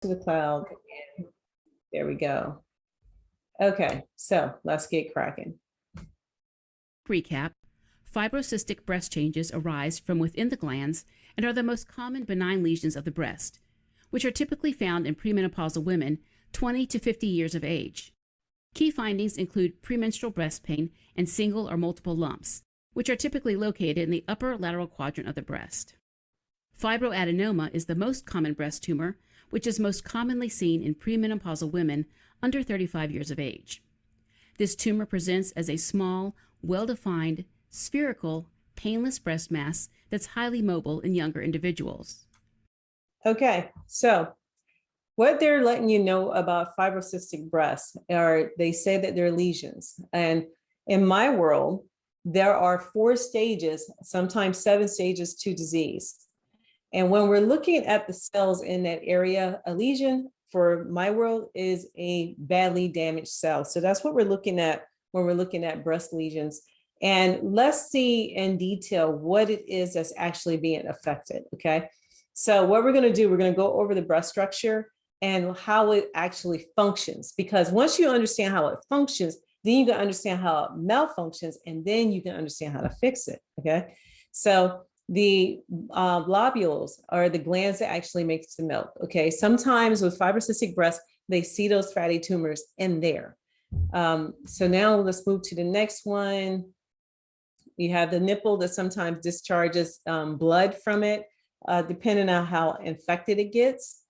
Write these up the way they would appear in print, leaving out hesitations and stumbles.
to the cloud. There we go. Okay, so let's get cracking. Recap. Fibrocystic breast changes arise from within the glands and are the most common benign lesions of the breast, which are typically found in premenopausal women 20 to 50 years of age. Key findings include premenstrual breast pain and single or multiple lumps, which are typically located in the upper lateral quadrant of the breast. Fibroadenoma is the most common breast tumor, which is most commonly seen in premenopausal women under 35 years of age. This tumor presents as a small, well-defined, spherical, painless breast mass that's highly mobile in younger individuals. Okay, so what they're letting you know about fibrocystic breasts are, they say that they're lesions. And in my world, there are 4 stages, sometimes 7 stages to disease. And when we're looking at the cells in that area, a lesion for my world is a badly damaged cell. So that's what we're looking at when we're looking at breast lesions. And let's see in detail what it is that's actually being affected, okay? So what we're gonna do, we're gonna go over the breast structure and how it actually functions. Because once you understand how it functions, then you can understand how it malfunctions, and then you can understand how to fix it, okay? So the lobules are the glands that actually makes the milk, okay? Sometimes with fibrocystic breast, they see those fatty tumors in there. So now let's move to the next one. You have the nipple that sometimes discharges blood from it, depending on how infected it gets.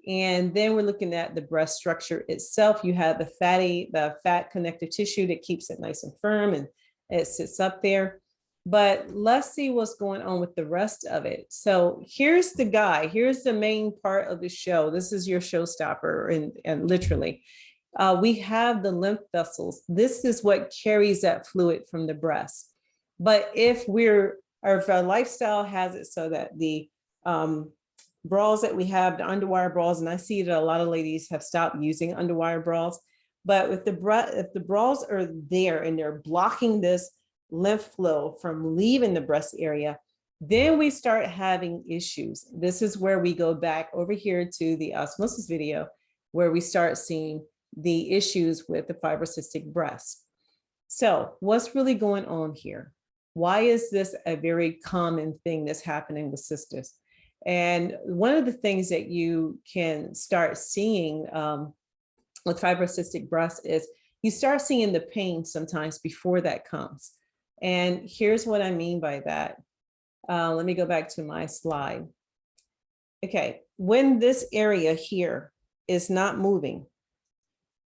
And then we're looking at the breast structure itself. You have the fat connective tissue that keeps it nice and firm, and it sits up there. But let's see what's going on with the rest of it. So here's the guy. Here's the main part of the show. This is your showstopper, and literally. We have the lymph vessels. This is what carries that fluid from the breast. But if our lifestyle has it so that the bras that we have, the underwire bras, and I see that a lot of ladies have stopped using underwire bras, but if the bras are there and they're blocking this lymph flow from leaving the breast area, then we start having issues. This is where we go back over here to the osmosis video, where we start seeing the issues with the fibrocystic breast. So what's really going on here? Why is this a very common thing that's happening with sisters? And one of the things that you can start seeing with fibrocystic breast is you start seeing the pain sometimes before that comes. And here's what I mean by that. Let me go back to my slide. Okay, when this area here is not moving,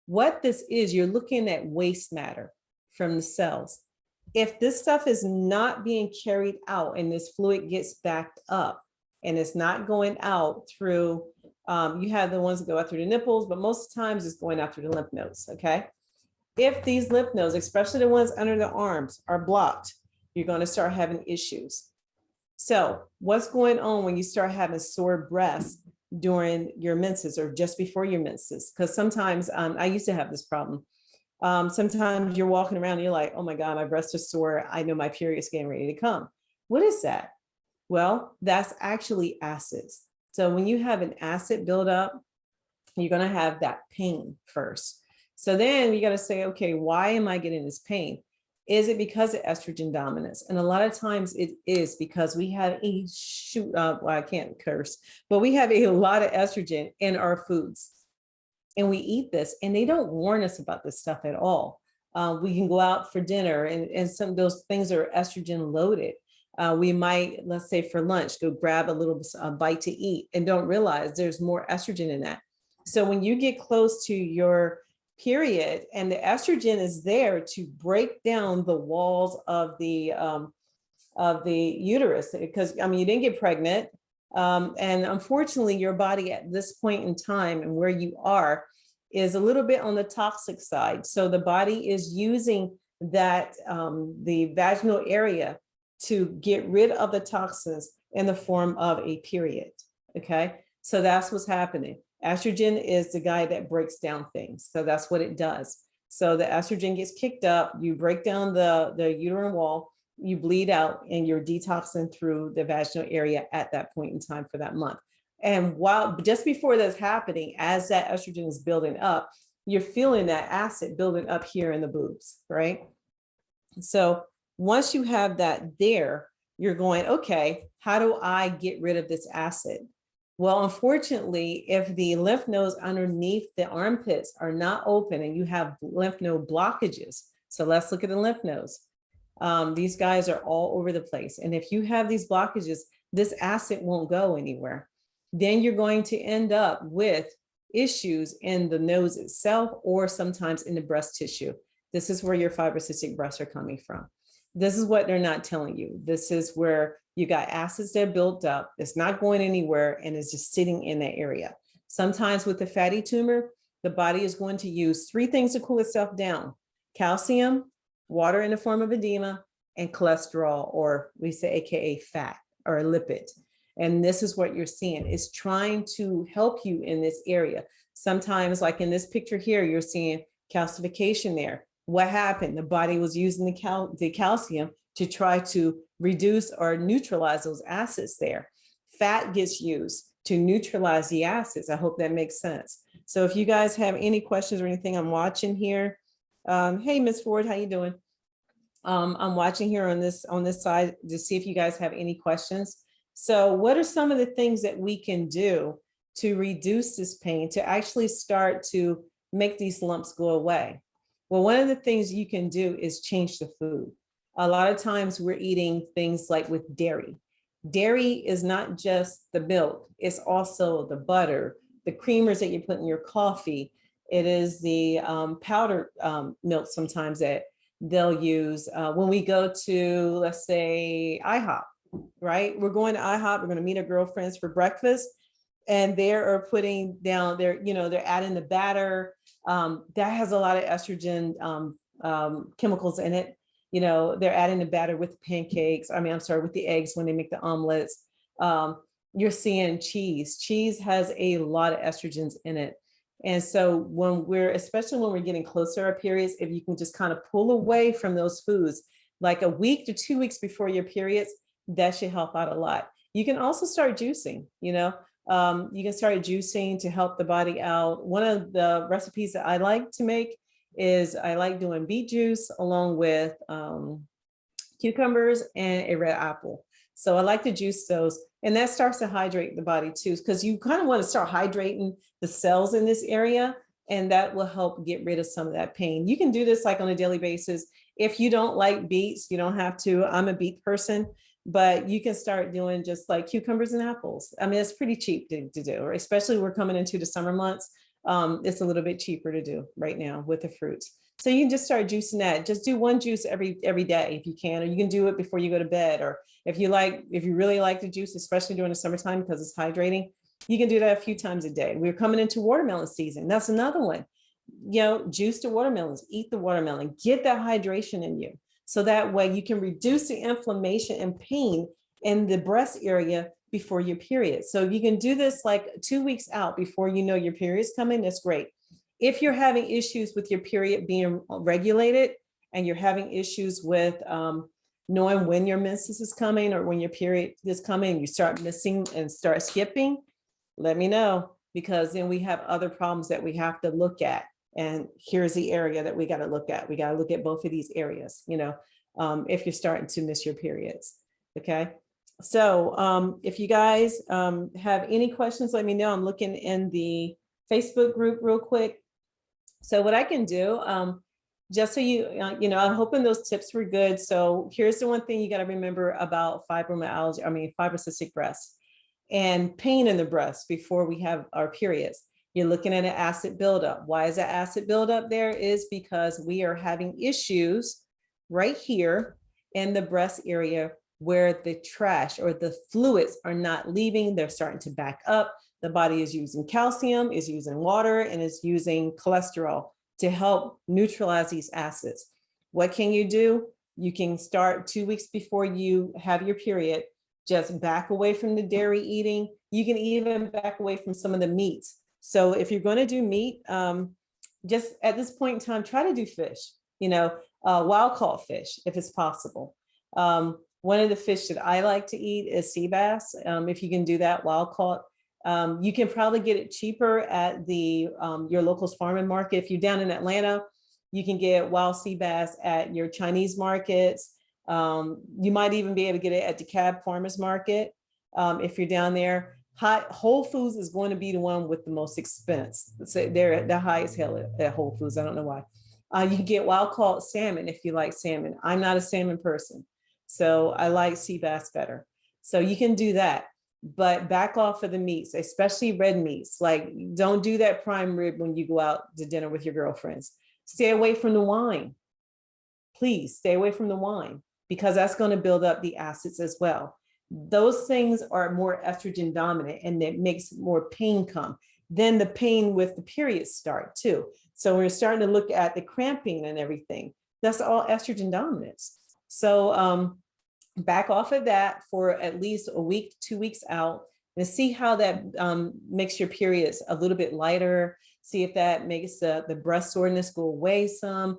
what this is, you're looking at waste matter from the cells. If this stuff is not being carried out and this fluid gets backed up and it's not going out through, you have the ones that go out through the nipples, but most of the times it's going out through the lymph nodes, okay? If these lymph nodes, especially the ones under the arms, are blocked, you're going to start having issues. So what's going on when you start having sore breasts during your menses or just before your menses? Because sometimes I used to have this problem. Sometimes you're walking around and you're like, oh my God, my breast is sore. I know my period's getting ready to come. What is that? Well, that's actually acids. So when you have an acid buildup, you're going to have that pain first. So then you got to say, okay, why am I getting this pain? Is it because of estrogen dominance? And a lot of times it is because we have well, I can't curse, but we have a lot of estrogen in our foods. And we eat this, and they don't warn us about this stuff at all. We can go out for dinner, and some of those things are estrogen loaded. We might, let's say for lunch, go grab a little bite to eat and don't realize there's more estrogen in that. So when you get close to your period and the estrogen is there to break down the walls of the uterus, because I mean, you didn't get pregnant. And unfortunately, your body at this point in time and where you are is a little bit on the toxic side. So the body is using that, the vaginal area to get rid of the toxins in the form of a period, okay? So that's what's happening. Estrogen is the guy that breaks down things. So that's what it does. So the estrogen gets kicked up, you break down the uterine wall, you bleed out, and you're detoxing through the vaginal area at that point in time for that month. And while just before that's happening, as that estrogen is building up, you're feeling that acid building up here in the boobs, right? So once you have that there, you're going, okay, how do I get rid of this acid? Well, unfortunately, if the lymph nodes underneath the armpits are not open and you have lymph node blockages, so let's look at the lymph nodes. These guys are all over the place. And if you have these blockages, this acid won't go anywhere. Then you're going to end up with issues in the nose itself or sometimes in the breast tissue. This is where your fibrocystic breasts are coming from. This is what they're not telling you. This is where you got acids that are built up. It's not going anywhere and is just sitting in that area. Sometimes with the fatty tumor, the body is going to use three things to cool itself down: calcium, water in the form of edema, and cholesterol, or we say AKA fat or a lipid. And this is what you're seeing. It's trying to help you in this area. Sometimes, like in this picture here, you're seeing calcification there. What happened? The body was using the calcium to try to reduce or neutralize those acids there. Fat gets used to neutralize the acids. I hope that makes sense. So if you guys have any questions or anything, I'm watching here. Hey, Miss Ford, how you doing? I'm watching here on this side to see if you guys have any questions. So what are some of the things that we can do to reduce this pain, to actually start to make these lumps go away? Well, one of the things you can do is change the food. A lot of times we're eating things like with dairy. Dairy is not just the milk, it's also the butter, the creamers that you put in your coffee. It is the powdered milk sometimes that they'll use. When we go to, let's say, IHOP, right? We're going to IHOP, we're going to meet our girlfriends for breakfast, and they are putting down their, they're adding the batter. That has a lot of estrogen chemicals in it. They're adding the batter with pancakes. With the eggs when they make the omelets. You're seeing cheese. Cheese has a lot of estrogens in it. And so especially when we're getting closer to our periods, if you can just kind of pull away from those foods, like a week to 2 weeks before your periods, that should help out a lot. You can also start juicing, you can start juicing to help the body out. One of the recipes that I like to make is I like doing beet juice along with cucumbers and a red apple. So I like to juice those, and that starts to hydrate the body too, because you kind of want to start hydrating the cells in this area, and that will help get rid of some of that pain. You can do this like on a daily basis. If you don't like beets, you don't have to. I'm a beet person, but you can start doing just like cucumbers and apples. It's pretty cheap to do, especially we're coming into the summer months. It's a little bit cheaper to do right now with the fruits. So you can just start juicing that. Just do one juice every day if you can, or you can do it before you go to bed. Or if you really like the juice, especially during the summertime because it's hydrating, you can do that a few times a day. We're coming into watermelon season. That's another one. Juice the watermelons, eat the watermelon, get that hydration in you. So that way you can reduce the inflammation and pain in the breast area before your period. So if you can do this like 2 weeks out before you know your period's coming, that's great. If you're having issues with your period being regulated and you're having issues with knowing when your menses is coming or when your period is coming, you start missing and start skipping, let me know, because then we have other problems that we have to look at. And here's the area that we got to look at. We got to look at both of these areas, if you're starting to miss your periods. Okay. So if you guys have any questions, let me know. I'm looking in the Facebook group real quick. So what I can do, just so I'm hoping those tips were good. So here's the one thing you got to remember about fibrocystic breast and pain in the breast before we have our periods. You're looking at an acid buildup. Why is that acid buildup there? Is because we are having issues right here in the breast area where the trash or the fluids are not leaving. They're starting to back up. The body is using calcium, is using water, and is using cholesterol to help neutralize these acids. What can you do? You can start 2 weeks before you have your period. Just back away from the dairy eating. You can even back away from some of the meats. So if you're going to do meat, just at this point in time, try to do fish, wild caught fish, if it's possible. One of the fish that I like to eat is sea bass. If you can do that wild caught, You can probably get it cheaper at the your local farm market. If you're down in Atlanta, you can get wild sea bass at your Chinese markets. You might even be able to get it at DeKalb Farmers Market if you're down there. Whole Foods is going to be the one with the most expense. So they're the highest hell at Whole Foods. I don't know why. You can get wild caught salmon if you like salmon. I'm not a salmon person, so I like sea bass better. So you can do that, but back off of the meats, especially red meats. Like, don't do that prime rib when you go out to dinner with your girlfriends. Stay away from the wine. Please stay away from the wine, because that's going to build up the acids as well. Those things are more estrogen dominant, and it makes more pain come. Then the pain with the periods start too. So we're starting to look at the cramping and everything. That's all estrogen dominance. So back off of that for at least a week, 2 weeks out, and see how that makes your periods a little bit lighter. See if that makes the breast soreness go away some.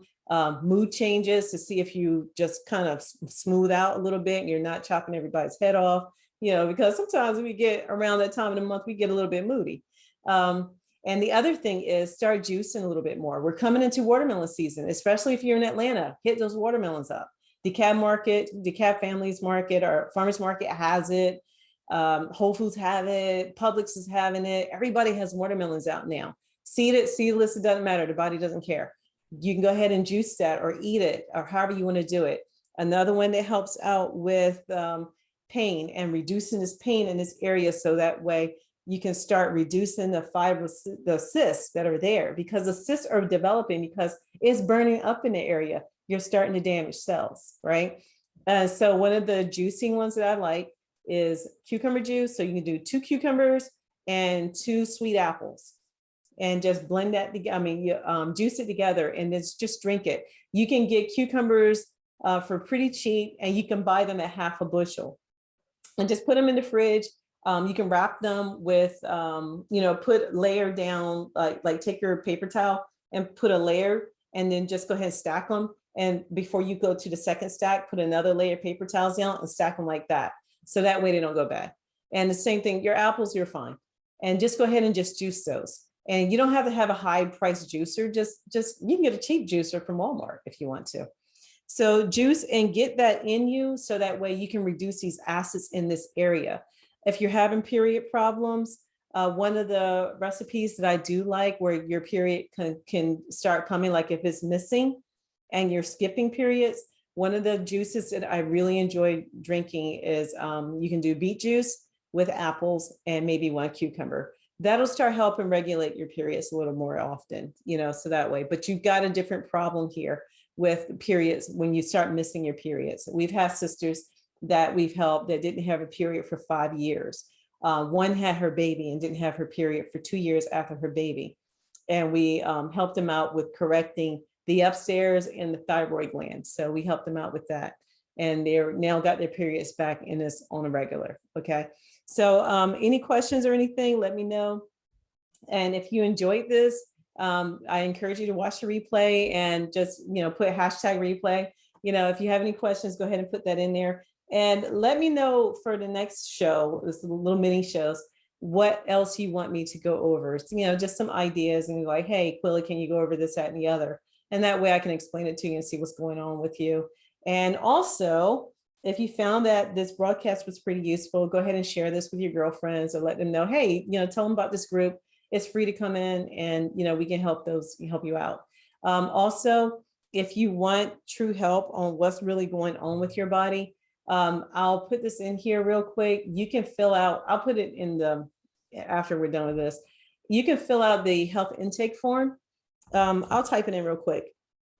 Mood changes, to see if you just kind of smooth out a little bit and you're not chopping everybody's head off, because sometimes we get around that time of the month, we get a little bit moody. And the other thing is start juicing a little bit more. We're coming into watermelon season, especially if you're in Atlanta. Hit those watermelons up. DeKalb Market, DeKalb Families Market, or Farmers Market has it. Whole Foods have it. Publix is having it. Everybody has watermelons out now. Seeded, seedless, it doesn't matter. The body doesn't care. You can go ahead and juice that or eat it, or however you want to do it. Another one that helps out with pain and reducing this pain in this area, so that way you can start reducing the cysts that are there, because the cysts are developing because it's burning up in the area. You're starting to damage cells, right? So one of the juicing ones that I like is cucumber juice. So you can do 2 cucumbers and 2 sweet apples, and just blend that together. I mean, you juice it together and just drink it. You can get cucumbers for pretty cheap, and you can buy them at half a bushel, and just put them in the fridge. You can wrap them with, put layer down, like take your paper towel and put a layer, and then just go ahead and stack them. And before you go to the second stack, put another layer of paper towels down and stack them like that. So that way they don't go bad. And the same thing, your apples, you're fine. And just go ahead and just juice those. And you don't have to have a high price juicer. Just you can get a cheap juicer from Walmart if you want to. So juice and get that in you, so that way you can reduce these acids in this area. If you're having period problems, one of the recipes that I do like, where your period can start coming, like if it's missing and you're skipping periods, one of the juices that I really enjoy drinking is you can do beet juice with apples and maybe 1 cucumber. That'll start helping regulate your periods a little more often, so that way. But you've got a different problem here with periods when you start missing your periods. We've had sisters that we've helped that didn't have a period for 5 years. One had her baby and didn't have her period for 2 years after her baby. And we helped them out with correcting the upstairs and the thyroid glands. So we helped them out with that. And they're now got their periods back in this on a regular. Okay. So any questions or anything, let me know. And if you enjoyed this, I encourage you to watch the replay and just, put hashtag replay. If you have any questions, go ahead and put that in there. And let me know for the next show, this little mini shows, what else you want me to go over. Just some ideas, and you're like, hey, Quilla, can you go over this, that, and the other? And that way I can explain it to you and see what's going on with you. And also, if you found that this broadcast was pretty useful, go ahead and share this with your girlfriends, or let them know, hey, tell them about this group. It's free to come in, and we can help you out. Also, if you want true help on what's really going on with your body, I'll put this in here real quick. You can fill out, I'll put it in after we're done with this, you can fill out the health intake form. I'll type it in real quick.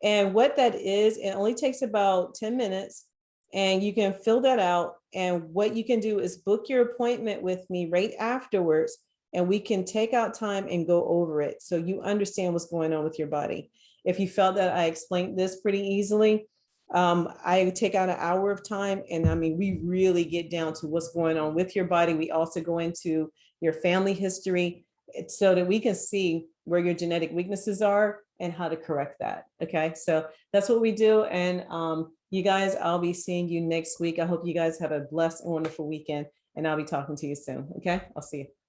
And what that is, it only takes about 10 minutes, and you can fill that out. And what you can do is book your appointment with me right afterwards, and we can take out time and go over it, so you understand what's going on with your body. If you felt that I explained this pretty easily, I take out an hour of time, and we really get down to what's going on with your body. We also go into your family history, so that we can see where your genetic weaknesses are and how to correct that. Okay, so that's what we do. And you guys, I'll be seeing you next week. I hope you guys have a blessed and wonderful weekend, and I'll be talking to you soon. Okay, I'll see you.